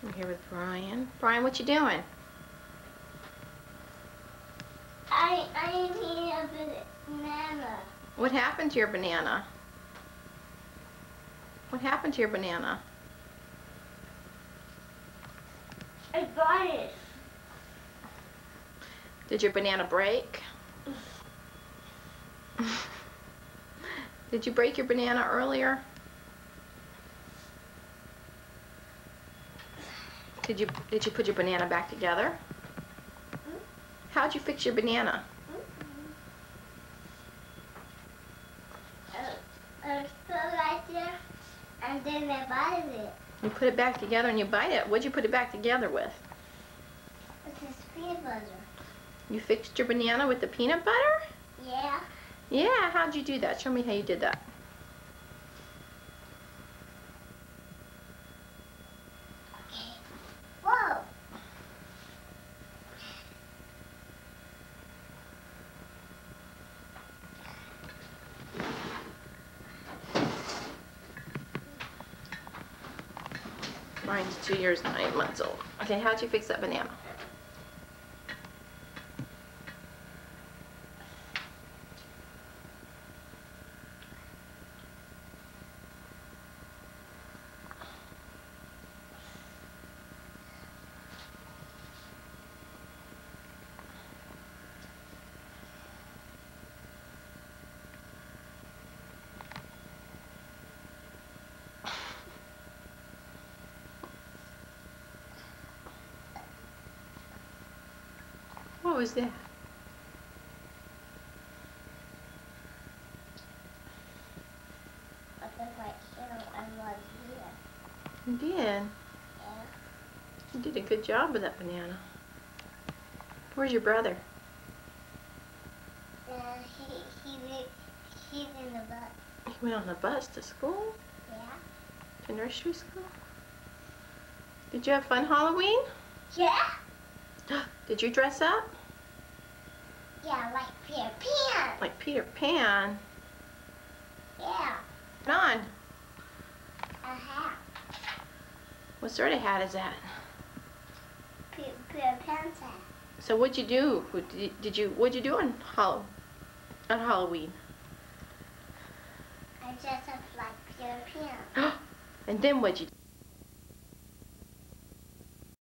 I'm here with Brian. Brian, what you doing? I'm eating a banana. What happened to your banana? What happened to your banana? I got it. Did your banana break? Did you break your banana earlier? Did you put your banana back together? How'd you fix your banana? I put it right there, and then I bite it. You put it back together and you bite it. What'd you put it back together with? This is peanut butter. You fixed your banana with the peanut butter? Yeah. Yeah, how'd you do that? Show me how you did that. Okay. Whoa. Mine's 2 years and 9 months old. Okay, how'd you fix that banana? What was that? I put my ear and was here. You did. Yeah. You did a good job with that banana. Where's your brother? He's in the bus. He went on the bus to school? Yeah. To nursery school? Did you have fun Halloween? Yeah. Did you dress up? Yeah, like Peter Pan. Like Peter Pan? Yeah. Put on. A hat. What sort of hat is that? Peter Pan's hat. So what'd you do? What'd you do on Halloween? I dressed up like Peter Pan. And then what'd you do?